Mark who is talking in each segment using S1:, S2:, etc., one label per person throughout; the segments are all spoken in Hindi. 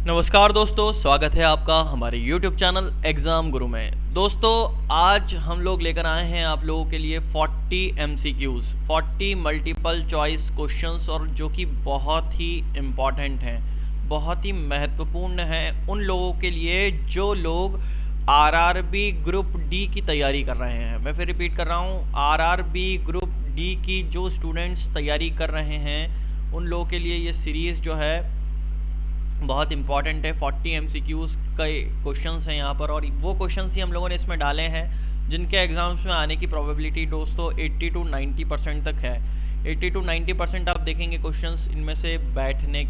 S1: नमस्कार दोस्तों, स्वागत है आपका हमारे YouTube चैनल एग्ज़ाम गुरु में। दोस्तों, आज हम लोग लेकर आए हैं आप लोगों के लिए 40 MCQs, 40 मल्टीपल चॉइस क्वेश्चंस, और जो कि बहुत ही इम्पॉर्टेंट हैं, बहुत ही महत्वपूर्ण हैं उन लोगों के लिए जो लोग RRB ग्रुप डी की तैयारी कर रहे हैं। मैं फिर रिपीट कर रहा हूँ, RRB ग्रुप डी की जो स्टूडेंट्स तैयारी कर रहे हैं उन लोगों के लिए ये सीरीज़ जो है बहुत इंपॉर्टेंट है। 40 MCQs का क्वेश्चंस हैं यहाँ पर, और वो क्वेश्चंस ही हम लोगों ने इसमें डाले हैं जिनके एग्जाम्स में आने की प्रोबेबिलिटी दोस्तों 80 to 90% तक है। 80 to 90% आप देखेंगे क्वेश्चंस, इनमें से बैठने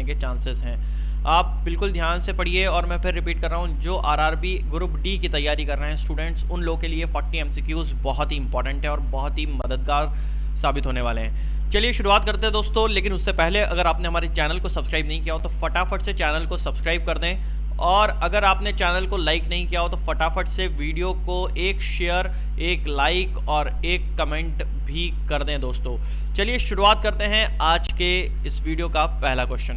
S1: के चांसेस हैं। आप बिल्कुल ध्यान से पढ़िए, और मैं फिर रिपीट कर रहा हूँ, जो RRB ग्रुप डी की तैयारी कर रहे हैं स्टूडेंट्स, उन लोगों के लिए 40 MCQs बहुत ही इंपॉर्टेंट है और बहुत ही मददगार साबित होने वाले हैं। चलिए शुरुआत करते हैं दोस्तों, लेकिन उससे पहले अगर आपने हमारे चैनल को सब्सक्राइब नहीं किया हो तो फटाफट से चैनल को सब्सक्राइब कर दें, और अगर आपने चैनल को लाइक नहीं किया हो तो फटाफट से वीडियो को एक शेयर, एक लाइक और एक कमेंट भी कर दें दोस्तों। चलिए शुरुआत करते हैं आज के इस वीडियो का पहला क्वेश्चन।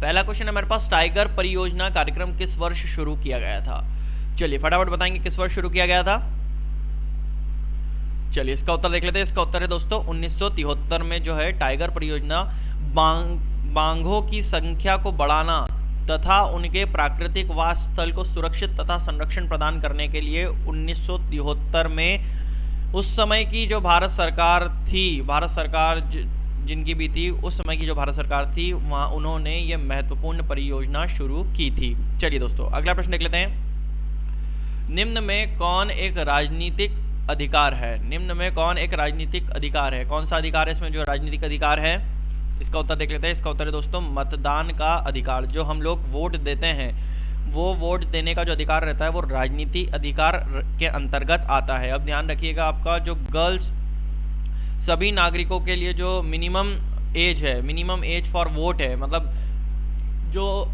S1: पहला क्वेश्चन है मेरे पास, टाइगर परियोजना कार्यक्रम किस वर्ष शुरू किया गया था? चलिए फटाफट बताएंगे किस वर्ष शुरू किया गया था। चलिए इसका उत्तर देख लेते हैं। इसका उत्तर है दोस्तों 1973 में जो है टाइगर परियोजना बाघों की संख्या को बढ़ाना तथा उनके प्राकृतिक वास स्थल को सुरक्षित तथा संरक्षण प्रदान करने के लिए 1973 में उस समय की जो भारत सरकार थी, भारत सरकार जिनकी भी थी उस समय की जो भारत सरकार थी, वहाँ उन्होंने ये महत्वपूर्ण परियोजना शुरू की थी। चलिए दोस्तों अगला प्रश्न देख लेते हैं। निम्न में कौन एक राजनीतिक अधिकार है? निम्न में कौन एक राजनीतिक अधिकार है? कौन सा अधिकार है इसमें जो राजनीतिक अधिकार है? इसका उत्तर देख लेते हैं। इसका उत्तर है दोस्तों मतदान का अधिकार। जो हम लोग वोट देते हैं, वो वोट देने का जो अधिकार रहता है वो राजनीति अधिकार के अंतर्गत आता है। अब ध्यान रखिएगा, आपका जो गर्ल्स सभी नागरिकों के लिए जो मिनिमम एज है, मिनिमम एज फॉर वोट है, मतलब जो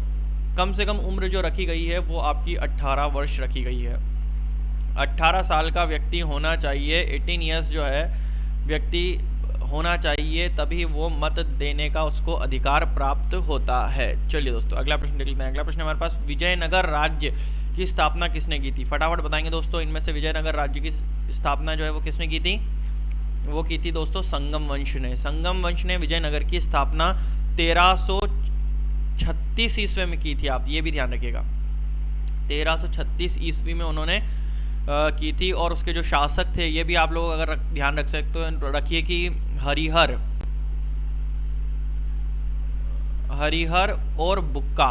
S1: कम से कम उम्र जो रखी गई है वो आपकी 18 वर्ष रखी गई है। 18 साल का व्यक्ति होना चाहिए, 18 ईयर्स जो है व्यक्ति होना चाहिए, तभी वो मत देने का उसको अधिकार प्राप्त होता है। चलिए दोस्तों अगला प्रश्न देख लेते हैं। अगला प्रश्न हमारे पास, विजयनगर राज्य की स्थापना किसने की थी? फटाफट बताएंगे दोस्तों, इनमें से विजयनगर राज्य की स्थापना जो है वो किसने की थी? वो की थी दोस्तों संगम वंश ने। संगम वंश ने विजयनगर की स्थापना 1336 ईस्वी में की थी। आप ये भी ध्यान रखिएगा, 1336 ईस्वी में उन्होंने की थी, और उसके जो शासक थे ये भी आप लोग अगर ध्यान रख सकते हो, रखिए कि हरिहर और बुक्का,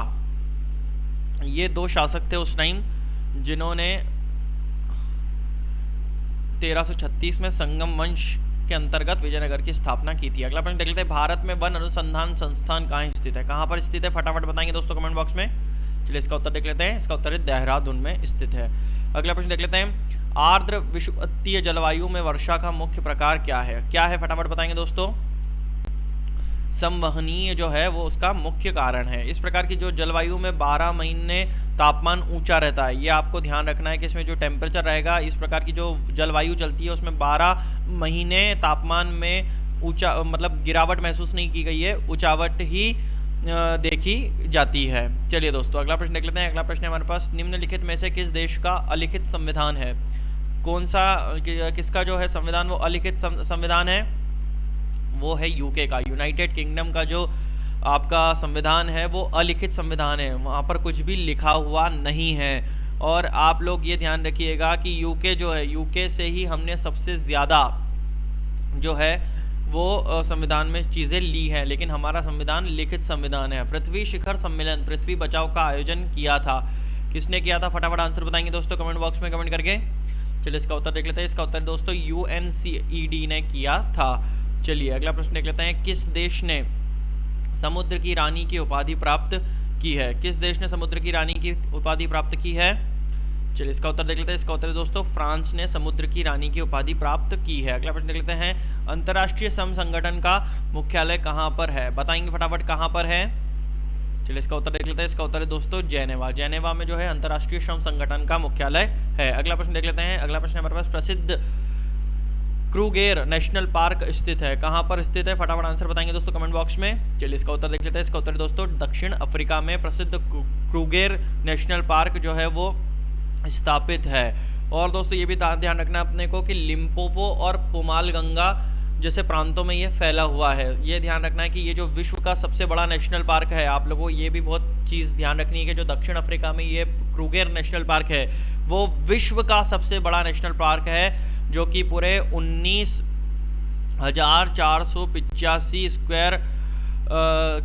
S1: ये दो शासक थे उस टाइम जिन्होंने 1336 में संगम वंश के अंतर्गत विजयनगर की स्थापना की थी। अगला प्रश्न देख लेते हैं। भारत में वन अनुसंधान संस्थान कहाँ स्थित है? कहाँ पर स्थित है? फटाफट बताएंगे दोस्तों कमेंट बॉक्स में। चलिए इसका उत्तर देख लेते हैं। इसका उत्तर है देहरादून में स्थित है। अगला प्रश्न देख लेते हैं। आर्द्र विषुवतीय जलवायु में वर्षा का मुख्य प्रकार क्या है? क्या है फटाफट बताएंगे दोस्तों। संवहनीय जो है वो उसका मुख्य कारण है। इस प्रकार की जो जलवायु में 12 महीने तापमान ऊंचा रहता है, ये आपको ध्यान रखना है कि इसमें जो टेम्परेचर रहेगा, इस प्रकार की जो जलवायु चलती है उसमें 12 महीने तापमान में ऊंचा मतलब गिरावट महसूस नहीं की गई है, ऊंचावट ही देखी जाती है। चलिए दोस्तों अगला प्रश्न देख लेते हैं। अगला प्रश्न है हमारे पास, निम्नलिखित में से किस देश का अलिखित संविधान है? कौन सा किसका जो है संविधान वो अलिखित संविधान है? वो है यूके का, यूनाइटेड किंगडम का जो आपका संविधान है वो अलिखित संविधान है, वहाँ पर कुछ भी लिखा हुआ नहीं है। और आप लोग ये ध्यान रखिएगा कि यूके जो है, यूके से ही हमने सबसे ज़्यादा जो है वो संविधान में चीज़ें ली हैं, लेकिन हमारा संविधान लिखित संविधान है। पृथ्वी शिखर सम्मेलन, पृथ्वी बचाओ का आयोजन किया था, किसने किया था? फटाफट आंसर बताएंगे दोस्तों कमेंट बॉक्स में कमेंट करके। चलिए इसका उत्तर देख लेते हैं। इसका उत्तर दोस्तों UNCED ने किया था। चलिए अगला प्रश्न देख लेते हैं। किस देश ने समुद्र की रानी की उपाधि प्राप्त की है? किस देश ने समुद्र की रानी की उपाधि प्राप्त की है? चलिए इसका उत्तर देख लेते हैं। इसका उत्तर दोस्तों फ्रांस ने समुद्र की रानी की उपाधि प्राप्त की है। अगला प्रश्न देख लेते हैं। अंतर्राष्ट्रीय श्रम संगठन का मुख्यालय कहाँ पर है? बताएंगे फटाफट कहाँ पर है। चलिए इसका उत्तर देख लेते हैं। इसका उत्तर है दोस्तों जेनेवा। जेनेवा में जो है अंतर्राष्ट्रीय श्रम संगठन का मुख्यालय है। अगला प्रश्न देख लेते हैं। अगला प्रश्न हमारे पास, प्रसिद्ध क्रूगेर नेशनल पार्क स्थित है? कहाँ पर स्थित है? फटाफट आंसर बताएंगे दोस्तों कमेंट बॉक्स में। चलिए इसका उत्तर देख लेते हैं। इसका उत्तर है दोस्तों दक्षिण अफ्रीका में प्रसिद्ध क्रूगेर नेशनल पार्क जो है वो स्थापित है। और दोस्तों ये भी ध्यान रखना अपने को कि लिम्पोपो और पुमालगंगा जैसे प्रांतों में ये फैला हुआ है। ये ध्यान रखना है कि ये जो विश्व का सबसे बड़ा नेशनल पार्क है, आप लोगों को ये भी बहुत चीज़ ध्यान रखनी है कि जो दक्षिण अफ्रीका में ये क्रूगेर नेशनल पार्क है वो विश्व का सबसे बड़ा नेशनल पार्क है, जो कि पूरे 19,485 स्क्वायर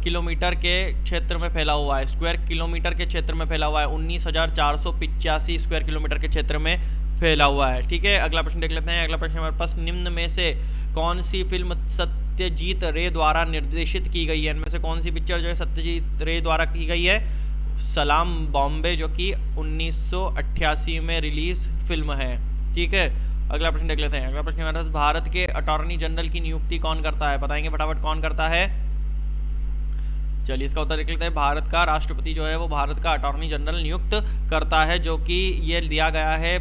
S1: किलोमीटर के क्षेत्र में फैला हुआ है। स्क्वायर किलोमीटर के क्षेत्र में फैला हुआ है, 19,485 स्क्वायर किलोमीटर के क्षेत्र में फैला हुआ है। ठीक है, अगला प्रश्न देख लेते हैं। अगला प्रश्न हमारे पास, निम्न में से कौन सी फिल्म सत्यजीत रे द्वारा निर्देशित की गई है? इनमें से कौन सी पिक्चर जो है सत्यजीत रे द्वारा की गई है? सलाम बॉम्बे, जो कि 1988 में रिलीज फिल्म है। ठीक है, अगला प्रश्न देख लेते हैं। अगला प्रश्न हमारे पास, भारत के अटॉर्नी जनरल की नियुक्ति कौन करता है? बताएंगे फटाफट कौन करता है। चलिए इसका उत्तर देख लेते हैं। भारत का राष्ट्रपति जो है वो भारत का अटॉर्नी जनरल नियुक्त करता है, जो कि ये दिया गया है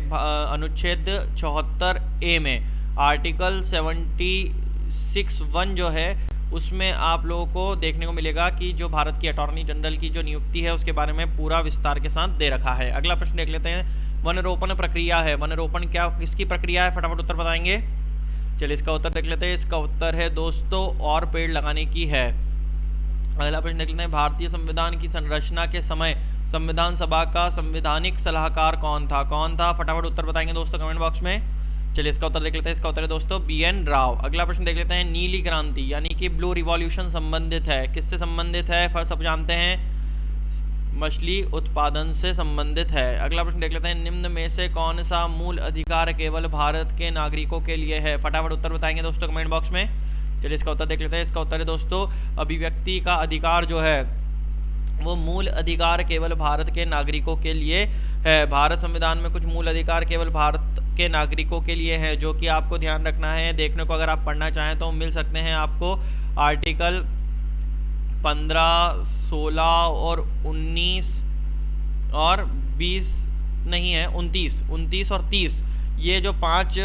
S1: अनुच्छेद 74A में। आर्टिकल 76(1) जो है उसमें आप लोगों को देखने को मिलेगा कि जो भारत की अटॉर्नी जनरल की जो नियुक्ति है उसके बारे में पूरा विस्तार के साथ दे रखा है। अगला प्रश्न देख लेते हैं। वनरोपण प्रक्रिया है, वनरोपण क्या किसकी प्रक्रिया है? फटाफट उत्तर बताएंगे। चलिए इसका उत्तर देख लेते हैं। इसका उत्तर है दोस्तों और पेड़ लगाने की है। अगला प्रश्न देख लेते हैं। भारतीय संविधान की संरचना के समय संविधान सभा का संवैधानिक सलाहकार कौन था? कौन था? फटाफट उत्तर बताएंगे दोस्तों कमेंट बॉक्स में। चलिए इसका उत्तर देख लेते हैं। इसका उत्तर है दोस्तों BN राव। अगला प्रश्न देख लेते हैं। नीली क्रांति यानी कि ब्लू रिवॉल्यूशन संबंधित है, किससे संबंधित है? फर्स्ट सब जानते हैं, मछली उत्पादन से संबंधित है। अगला प्रश्न देख लेते हैं। निम्न में से कौन सा मूल अधिकार केवल भारत के नागरिकों के लिए है? फटाफट उत्तर बताएंगे दोस्तों कमेंट बॉक्स में। चलिए इसका उत्तर देख लेते हैं। इसका उत्तर है दोस्तों अभिव्यक्ति का अधिकार जो है वो मूल अधिकार केवल भारत के नागरिकों के लिए है। भारत संविधान में कुछ मूल अधिकार केवल भारत के नागरिकों के लिए है, जो कि आपको ध्यान रखना है। देखने को अगर आप पढ़ना चाहें तो मिल सकते हैं आपको आर्टिकल 15, 16 और 19 और 20 नहीं है 29 और 30, ये जो 5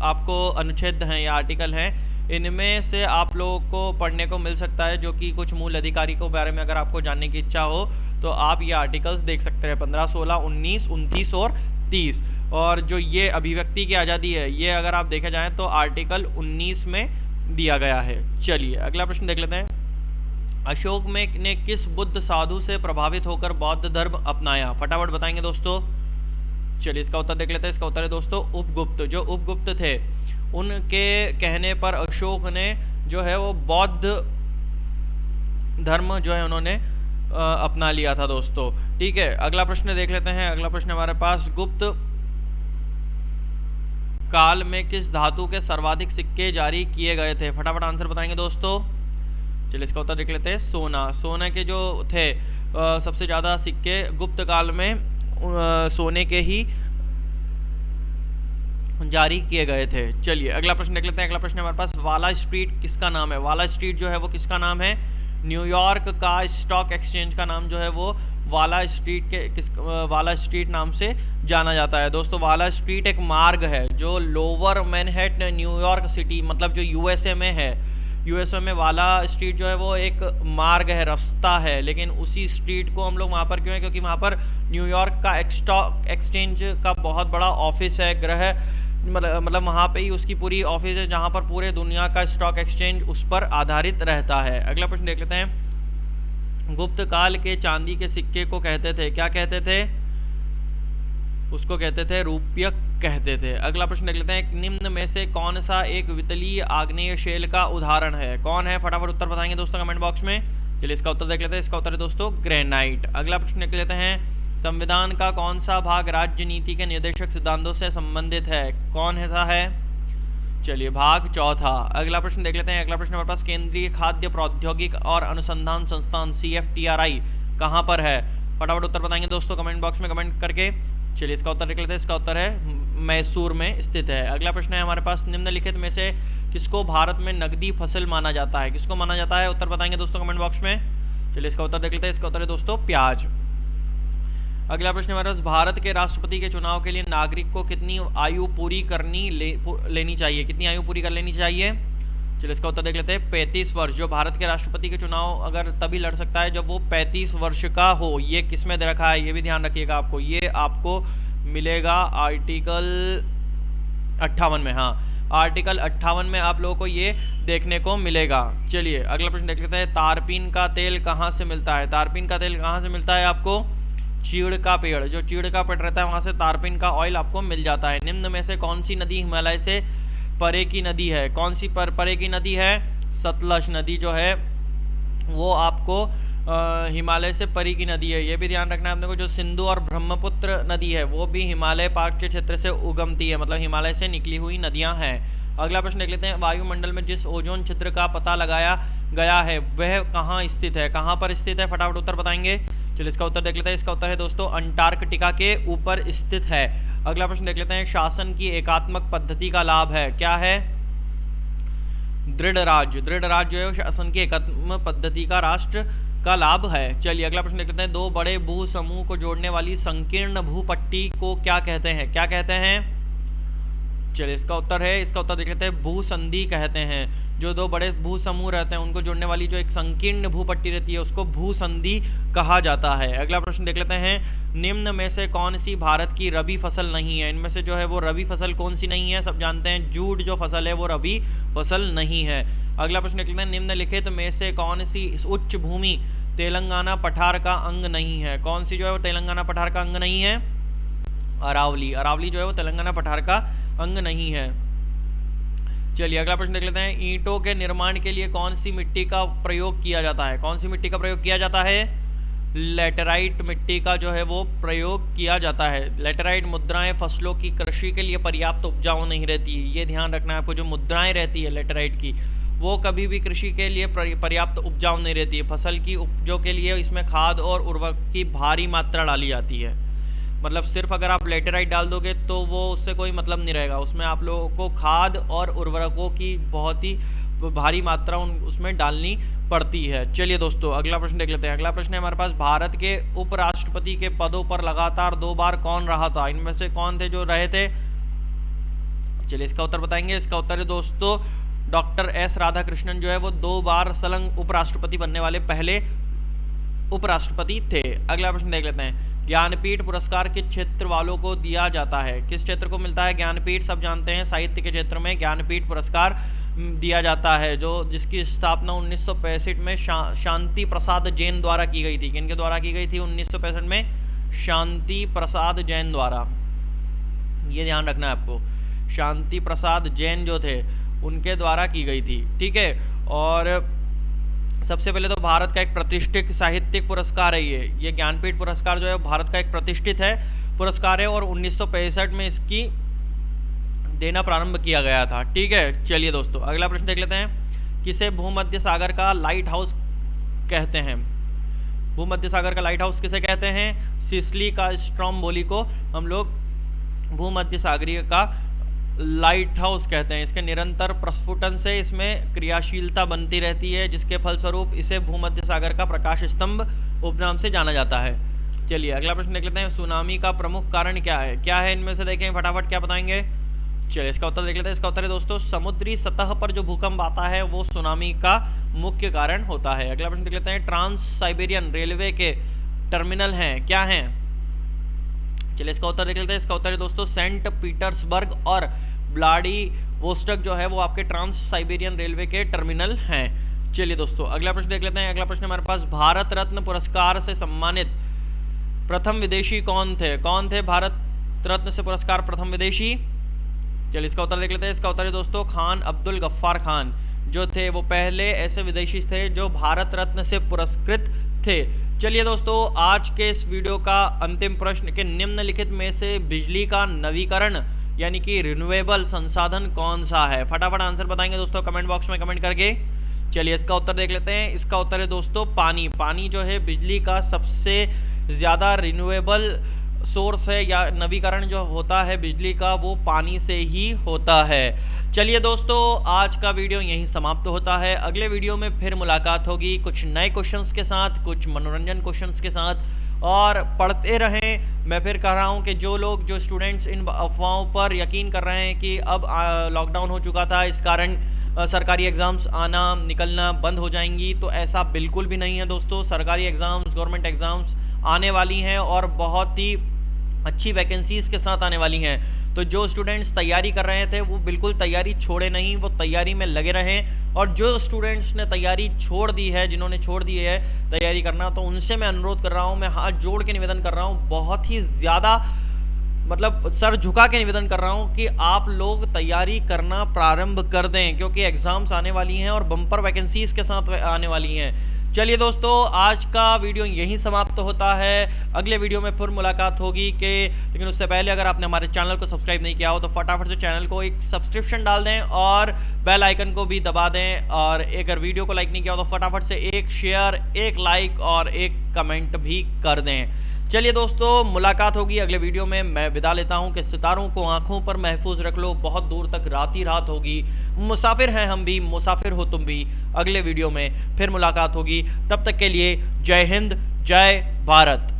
S1: आपको अनुच्छेद हैं या आर्टिकल हैं, इनमें से आप लोगों को पढ़ने को मिल सकता है, जो कि कुछ मूल अधिकारी के बारे में अगर आपको जानने की इच्छा हो तो आप ये आर्टिकल्स देख सकते हैं, 15, 16, 19, 29 और 30। और जो ये अभिव्यक्ति की आज़ादी है ये अगर आप देखे जाएं तो आर्टिकल 19 में दिया गया है। चलिए अगला प्रश्न देख लेते हैं। अशोक ने किस बुद्ध साधु से प्रभावित होकर बौद्ध धर्म अपनाया? फटाफट बताएंगे दोस्तों। चलिए इसका उत्तर देख लेते हैं। इसका उत्तर है दोस्तों उपगुप्त। जो उपगुप्त थे उनके कहने पर अशोक ने जो है वो बौद्ध धर्म जो है उन्होंने अपना लिया था दोस्तों। ठीक है, अगला प्रश्न देख लेते हैं। अगला प्रश्न हमारे पास, गुप्त काल में किस धातु के सर्वाधिक सिक्के जारी किए गए थे? फटाफट आंसर बताएंगे दोस्तों। चलिए इसका उत्तर देख लेते हैं। सोने के जो थे सबसे ज़्यादा सिक्के गुप्त काल में सोने के ही जारी किए गए थे। चलिए अगला प्रश्न देख लेते हैं। अगला प्रश्न हमारे पास, वाला स्ट्रीट किसका नाम है? वाला स्ट्रीट जो है वो किसका नाम है? न्यूयॉर्क का स्टॉक एक्सचेंज का नाम जो है वो वाला स्ट्रीट नाम से जाना जाता है दोस्तों। वाला स्ट्रीट एक मार्ग है जो लोअर मैनहट्टन न्यूयॉर्क सिटी मतलब जो USA में है। USA में वाला स्ट्रीट जो है वो एक मार्ग है, रास्ता है, लेकिन उसी स्ट्रीट को हम लोग वहाँ पर क्यों है? क्योंकि वहाँ पर न्यूयॉर्क का स्टॉक एक्सचेंज का बहुत बड़ा ऑफिस है, ग्रह मतलब वहाँ पे ही उसकी पूरी ऑफिस है, जहाँ पर पूरे दुनिया का स्टॉक एक्सचेंज उस पर आधारित रहता है। अगला प्रश्न देख लेते हैं। गुप्त काल के चांदी के सिक्के को कहते थे, क्या कहते थे? उसको कहते थे रूप्य कहते थे। अगला प्रश्न देख लेते हैं। निम्न में से कौन सा एक वितलीय आग्नेय शेल का उदाहरण है? कौन है? फटाफट उत्तर बताएंगे दोस्तों कमेंट बॉक्स में। चलिए इसका उत्तर देख लेते हैं। इसका उत्तर है दोस्तों ग्रेनाइट। अगला प्रश्न देख लेते हैं। संविधान का कौन सा भाग राज्य नीति के निर्देशक सिद्धांतों से संबंधित है? कौन ऐसा है? चलिए भाग चौथा। अगला प्रश्न देख लेते हैं। अगला प्रश्न हमारे पास, केंद्रीय खाद्य प्रौद्योगिक और अनुसंधान संस्थान CFTRI कहाँ पर है? फटाफट उत्तर बताएंगे दोस्तों कमेंट बॉक्स में कमेंट करके। चलिए इसका उत्तर देख लेते हैं। इसका उत्तर है मैसूर में स्थित है। अगला प्रश्न है हमारे पास, निम्नलिखित में से किसको भारत में नकदी फसल माना जाता है? किसको माना जाता है? उत्तर बताएंगे दोस्तों कमेंट बॉक्स में। चलिए इसका उत्तर देख लेते हैं। इसका उत्तर है दोस्तों प्याज। अगला प्रश्न हमारे पास, भारत के राष्ट्रपति के चुनाव के लिए नागरिक को कितनी आयु पूरी लेनी चाहिए, कितनी आयु पूरी कर लेनी चाहिए? चलिए इसका उत्तर देख लेते हैं, 35 वर्ष। जो भारत के राष्ट्रपति के चुनाव अगर तभी लड़ सकता है जब वो 35 वर्ष का हो। ये किसमें दे रखा है, ये भी ध्यान रखिएगा आपको, ये आपको मिलेगा आर्टिकल 58 में। हाँ, आर्टिकल 58 में आप लोगों को ये देखने को मिलेगा। चलिए अगला प्रश्न देख लेते हैं, तारपीन का तेल कहाँ से मिलता है? तारपीन का तेल कहाँ से मिलता है आपको? चीड़ का पेड़, जो चीड़ का पेड़ रहता है वहां से तारपीन का ऑयल आपको मिल जाता है। निम्न में से कौन सी नदी हिमालय से परे की नदी है? कौन सी परे की नदी है? सतलज नदी जो है वो आपको हिमालय से परे की नदी है। ये भी ध्यान रखना है अपने को। जो सिंधु और ब्रह्मपुत्र नदी है वो भी हिमालय पार्क के क्षेत्र से उगमती है, मतलब हिमालय से निकली हुई नदियां हैं। अगला प्रश्न देख लेते हैं, वायुमंडल में जिस ओजोन छिद्र का पता लगाया गया है वह कहाँ स्थित है? कहाँ पर स्थित है? फटाफट उत्तर बताएंगे। चलिए इसका उत्तर देख लेते हैं। इसका उत्तर है दोस्तों अंटार्कटिका के ऊपर स्थित है। अगला प्रश्न देख लेते हैं, शासन की एकात्मक पद्धति का लाभ है, क्या है? दृढ़ राज्य। दृढ़ राज्य जो है शासन की एकात्मक पद्धति का राष्ट्र का लाभ है। चलिए अगला प्रश्न देख लेते हैं, दो बड़े भू समूह को जोड़ने वाली संकीर्ण भूपट्टी को क्या कहते हैं? क्या कहते हैं? चलिए इसका उत्तर है, इसका उत्तर देख लेते हैं, भूसंधि कहते हैं। जो दो बड़े भू समूह रहते हैं उनको जोड़ने वाली जो एक संकीर्ण भूपट्टी रहती है उसको भूसंधि कहा जाता है। अगला प्रश्न देख लेते हैं, निम्न में से कौन सी भारत की रबी फसल नहीं है? इनमें से जो है वो रबी फसल कौन सी नहीं है? सब जानते हैं जूट जो फसल है वो रबी फसल नहीं है। अगला प्रश्न देख लेते हैं, निम्नलिखित में से कौन सी उच्च भूमि तेलंगाना पठार का अंग नहीं है? कौन सी जो है वो तेलंगाना पठार का अंग नहीं है? अरावली। अरावली जो है वो तेलंगाना पठार का अंग नहीं है। चलिए अगला प्रश्न देख लेते हैं, ईंटों के निर्माण के लिए कौन सी मिट्टी का प्रयोग किया जाता है? कौन सी मिट्टी का प्रयोग किया जाता है? लेटेराइट मिट्टी का जो है वो प्रयोग किया जाता है। लेटेराइट मुद्राएं फसलों की कृषि के लिए पर्याप्त उपजाऊ नहीं रहती है, ये ध्यान रखना है आपको। जो मुद्राएं रहती है लेटेराइट की वो कभी भी कृषि के लिए पर्याप्त उपजाऊ नहीं रहती है। फसल की उपजों के लिए इसमें खाद और उर्वरक की भारी मात्रा डाली जाती है। मतलब सिर्फ अगर आप लेटेराइट डाल दोगे तो वो उससे कोई मतलब नहीं रहेगा, उसमें आप लोगों को खाद और उर्वरकों की बहुत ही भारी मात्रा उसमें डालनी पड़ती है। चलिए दोस्तों अगला प्रश्न देख लेते हैं। अगला प्रश्न है हमारे पास, भारत के उपराष्ट्रपति के पदों पर लगातार 2 बार कौन रहा था? इनमें से कौन थे जो रहे थे? चलिए इसका उत्तर बताएंगे। इसका उत्तर है दोस्तों डॉक्टर एस राधाकृष्णन जो है वो 2 बार सलंग उपराष्ट्रपति बनने वाले पहले उपराष्ट्रपति थे। अगला प्रश्न देख लेते हैं, ज्ञानपीठ पुरस्कार किस क्षेत्र वालों को दिया जाता है? किस क्षेत्र को मिलता है ज्ञानपीठ? सब जानते हैं साहित्य के क्षेत्र में ज्ञानपीठ पुरस्कार दिया जाता है, जो जिसकी स्थापना 1965 में शांति प्रसाद जैन द्वारा की गई थी। किनके द्वारा की गई थी 1965 में? शांति प्रसाद जैन द्वारा। ये ध्यान रखना है आपको, शांति प्रसाद जैन जो थे उनके द्वारा की गई थी। ठीक है, और सबसे पहले तो भारत का एक प्रतिष्ठित साहित्यिक पुरस्कार है ये ज्ञानपीठ पुरस्कार जो है भारत का एक प्रतिष्ठित है पुरस्कार है और 1965 में इसकी देना प्रारंभ किया गया था। ठीक है, चलिए दोस्तों अगला प्रश्न देख लेते हैं, किसे भूमध्य सागर का लाइट हाउस कहते हैं? भूमध्य सागर का लाइट हाउस किसे कहते हैं? सिसिली का स्ट्रोम्बोली को हम लोग भूमध्य सागरीय का लाइट हाउस कहते हैं। इसके निरंतर प्रस्फुटन से इसमें क्रियाशीलता बनती रहती है, जिसके फलस्वरूप इसे भूमध्य सागर का प्रकाश स्तंभ उपनाम से जाना जाता है। चलिए अगला प्रश्न देख लेते हैं, सुनामी का प्रमुख कारण क्या है? क्या है इनमें से? देखें फटाफट, क्या बताएंगे? चलिए इसका उत्तर देख लेते हैं। इसका उत्तर है दोस्तों समुद्री सतह पर जो भूकंप आता है वो सुनामी का मुख्य कारण होता है। अगला प्रश्न देख लेते हैं, ट्रांस साइबेरियन रेलवे के टर्मिनल हैं, क्या हैं? चलिए इसका उत्तर देख लेते हैं। इसका उत्तर है दोस्तों सेंट पीटर्सबर्ग और व्लादिवोस्टोक जो है वो आपके ट्रांस साइबेरियन रेलवे के टर्मिनल हैं। चलिए दोस्तों अगला प्रश्न देख लेते हैं। अगला प्रश्न हमारे पास, भारत रत्न पुरस्कार से सम्मानित प्रथम विदेशी कौन थे? कौन थे भारत रत्न से पुरस्कार प्रथम विदेशी? चलिए इसका उत्तर देख लेते हैं। इसका उत्तर है दोस्तों खान अब्दुल गफ्फार खान जो थे वो पहले ऐसे विदेशी थे जो भारत रत्न से पुरस्कृत थे। चलिए दोस्तों आज के इस वीडियो का अंतिम प्रश्न के निम्नलिखित में से बिजली का नवीकरण यानी कि रिन्यूएबल संसाधन कौन सा है? फटाफट आंसर बताएंगे दोस्तों कमेंट बॉक्स में कमेंट करके। चलिए इसका उत्तर देख लेते हैं। इसका उत्तर है दोस्तों पानी। पानी जो है बिजली का सबसे ज़्यादा रिन्यूएबल सोर्स है या नवीकरण जो होता है बिजली का वो पानी से ही होता है। चलिए दोस्तों आज का वीडियो यहीं समाप्त होता है। अगले वीडियो में फिर मुलाकात होगी कुछ नए क्वेश्चंस के साथ, कुछ मनोरंजन क्वेश्चंस के साथ। और पढ़ते रहें। मैं फिर कह रहा हूँ कि जो स्टूडेंट्स इन अफवाहों पर यकीन कर रहे हैं कि अब लॉकडाउन हो चुका था, इस कारण सरकारी एग्ज़ाम्स आना निकलना बंद हो जाएंगी, तो ऐसा बिल्कुल भी नहीं है दोस्तों। सरकारी एग्ज़ाम्स, गवर्नमेंट एग्ज़ाम्स आने वाली हैं और बहुत ही अच्छी वैकेंसीज़ के साथ आने वाली हैं। तो जो स्टूडेंट्स तैयारी कर रहे थे वो बिल्कुल तैयारी छोड़े नहीं, वो तैयारी में लगे रहें। और जो स्टूडेंट्स ने तैयारी छोड़ दी है, जिन्होंने छोड़ दी है तैयारी करना, तो उनसे मैं अनुरोध कर रहा हूँ, मैं हाथ जोड़ के निवेदन कर रहा हूँ, बहुत ही ज़्यादा मतलब सर झुका के निवेदन कर रहा हूं कि आप लोग तैयारी करना प्रारंभ कर दें, क्योंकि एग्जाम्स आने वाली हैं और बम्पर वैकेंसीज के साथ आने वाली हैं। चलिए दोस्तों, आज का वीडियो यहीं समाप्त होता है। अगले वीडियो में फिर मुलाकात होगी लेकिन उससे पहले अगर आपने हमारे चैनल को सब्सक्राइब नहीं किया हो तो फटाफट से चैनल को एक सब्सक्रिप्शन डाल दें और बेल आइकन को भी दबा दें। और अगर वीडियो को लाइक नहीं किया हो तो फटाफट से एक शेयर, एक लाइक और एक कमेंट भी कर दें। चलिए दोस्तों, मुलाकात होगी अगले वीडियो में। मैं विदा लेता हूं कि सितारों को आंखों पर महफूज रख लो, बहुत दूर तक रात ही रात होगी। मुसाफिर हैं हम भी, मुसाफिर हो तुम भी। अगले वीडियो में फिर मुलाकात होगी, तब तक के लिए जय हिंद, जय भारत।